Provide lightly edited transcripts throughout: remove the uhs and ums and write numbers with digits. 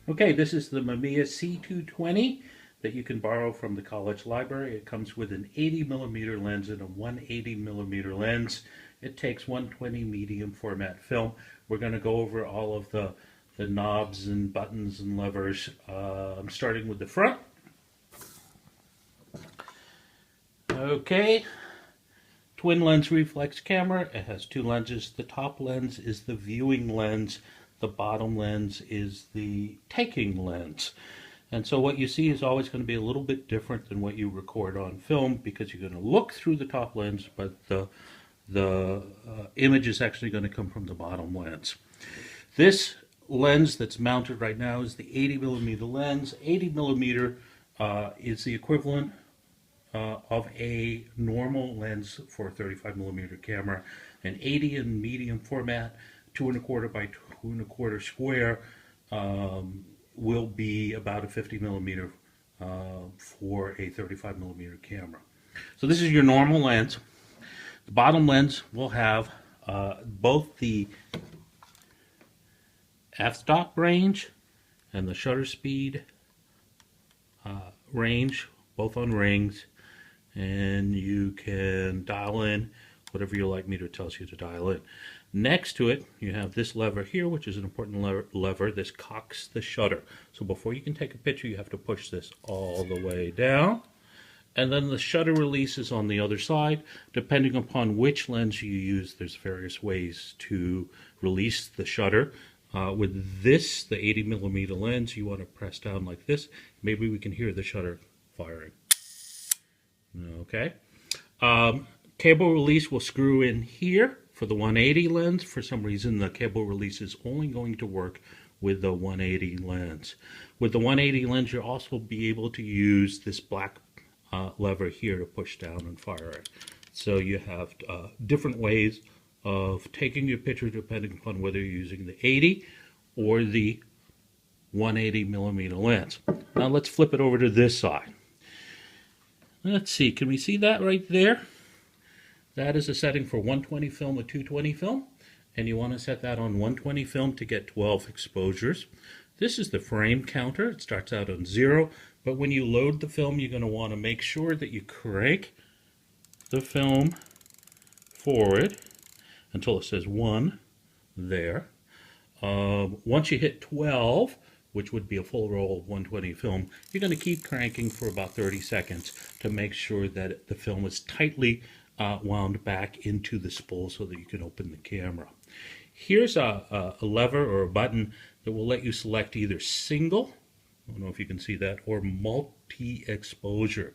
Okay, this is the Mamiya C220 that you can borrow from the college library. It comes with an 80mm lens and a 180mm lens. It takes 120 medium format film. We're going to go over all of the knobs and buttons and levers. I'm starting with the front. Okay, twin lens reflex camera. It has two lenses. The top lens is the viewing lens. The bottom lens is the taking lens. And so what you see is always going to be a little bit different than what you record on film, because you're going to look through the top lens, but the image is actually going to come from the bottom lens. This lens that's mounted right now is the 80mm lens. 80mm is the equivalent of a normal lens for a 35mm camera. An 80 in medium format, 2¼ by 2¼ square, will be about a 50mm for a 35mm camera. So this is your normal lens. The bottom lens will have both the f-stop range and the shutter speed range, both on rings, and you can dial in whatever your light meter tells you to dial in. Next to it, you have this lever here, which is an important lever. This cocks the shutter. So before you can take a picture, you have to push this all the way down. And then the shutter release is on the other side. Depending upon which lens you use, there's various ways to release the shutter. With this, the 80mm lens, you want to press down like this. Maybe we can hear the shutter firing. Okay. Cable release will screw in here for the 180 lens. For some reason, the cable release is only going to work with the 180 lens. With the 180 lens, you'll also be able to use this black lever here to push down and fire it. So you have different ways of taking your picture depending upon whether you're using the 80 or the 180mm lens. Now let's flip it over to this side. Let's see, can we see that right there? That is a setting for 120 film or 220 film, and you want to set that on 120 film to get 12 exposures. This is the frame counter. It starts out on 0, but when you load the film, you're going to want to make sure that you crank the film forward until it says 1 there. Once you hit 12, which would be a full roll of 120 film, you're going to keep cranking for about 30 seconds to make sure that the film is tightly wound back into the spool so that you can open the camera. Here's a lever or a button that will let you select either single, I don't know if you can see that, or multi-exposure.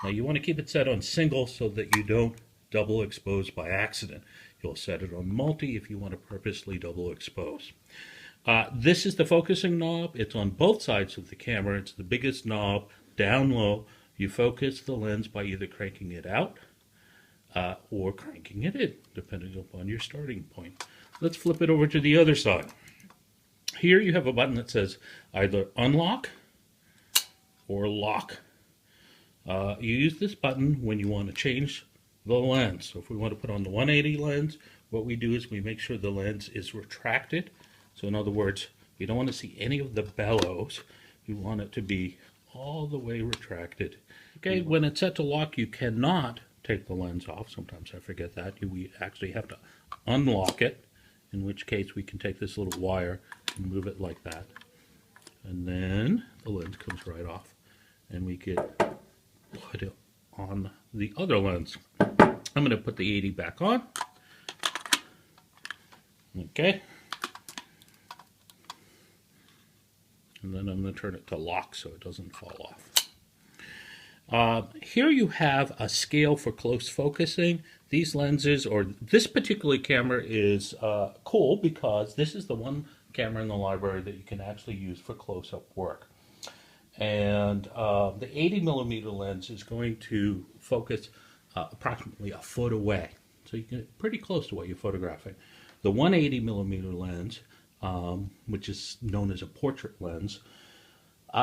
Now you want to keep it set on single so that you don't double expose by accident. You'll set it on multi if you want to purposely double expose. This is the focusing knob. It's on both sides of the camera. It's the biggest knob, down low. You focus the lens by either cranking it out or cranking it in, depending upon your starting point. Let's flip it over to the other side. Here you have a button that says either unlock or lock. You use this button when you want to change the lens. So if we want to put on the 180 lens, what we do is we make sure the lens is retracted. So in other words, you don't want to see any of the bellows. You want it to be all the way retracted. Okay, when it's set to lock, you cannot take the lens off. Sometimes I forget that. We actually have to unlock it, in which case we can take this little wire and move it like that. And then the lens comes right off, and we can put it on the other lens. I'm going to put the 80 back on. Okay. And then I'm going to turn it to lock so it doesn't fall off. Here you have a scale for close focusing. These lenses, or this particular camera, is cool because this is the one camera in the library that you can actually use for close-up work. And the 80mm lens is going to focus approximately a foot away. So you can get pretty close to what you're photographing. The 180mm lens, which is known as a portrait lens,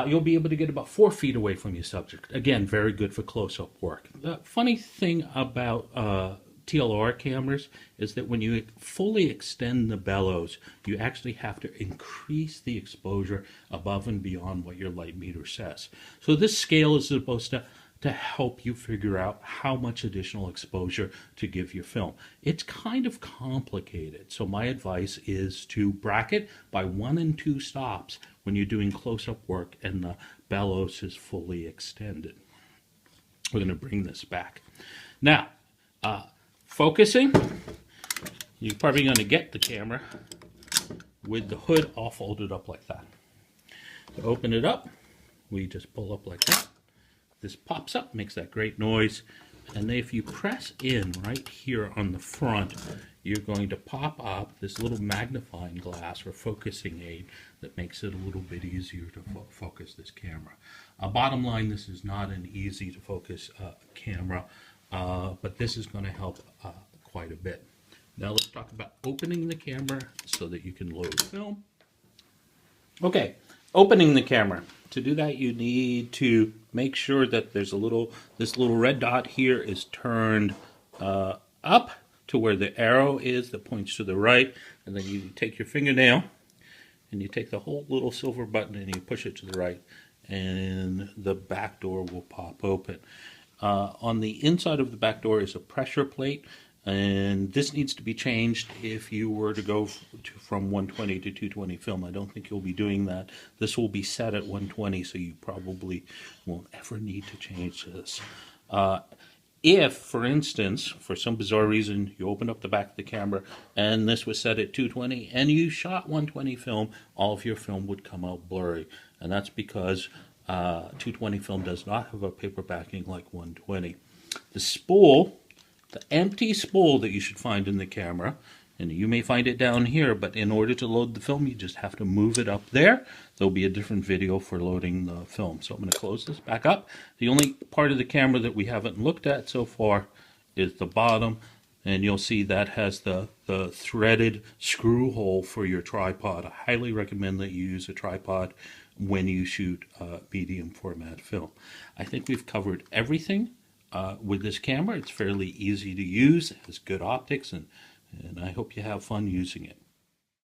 you'll be able to get about 4 feet away from your subject. Again, very good for close-up work. The funny thing about TLR cameras is that when you fully extend the bellows, you actually have to increase the exposure above and beyond what your light meter says. So this scale is supposed to help you figure out how much additional exposure to give your film. It's kind of complicated, so my advice is to bracket by 1 and 2 stops when you're doing close-up work and the bellows is fully extended. We're going to bring this back. Now, focusing, you're probably going to get the camera with the hood all folded up like that. To open it up, we just pull up like that. This pops up, makes that great noise, and then if you press in right here on the front, you're going to pop up this little magnifying glass or focusing aid that makes it a little bit easier to focus this camera. Bottom line, this is not an easy to focus camera, but this is going to help quite a bit. Now let's talk about opening the camera so that you can load film. Okay, opening the camera. To do that, you need to make sure that there's this little red dot here is turned up to where the arrow is that points to the right, and then you take your fingernail and you take the whole little silver button and you push it to the right, and the back door will pop open. On the inside of the back door is a pressure plate, and this needs to be changed if you were to go from 120 to 220 film. I don't think you'll be doing that. This will be set at 120, so you probably won't ever need to change this. If, for instance, for some bizarre reason, you opened up the back of the camera and this was set at 220 and you shot 120 film, all of your film would come out blurry. And that's because 220 film does not have a paper backing like 120. The spool, the empty spool that you should find in the camera, and you may find it down here, but in order to load the film, you just have to move it up there. There'll be a different video for loading the film. So I'm going to close this back up. The only part of the camera that we haven't looked at so far is the bottom, and you'll see that has the threaded screw hole for your tripod. I highly recommend that you use a tripod when you shoot medium format film. I think we've covered everything with this camera. It's fairly easy to use, it has good optics, and I hope you have fun using it.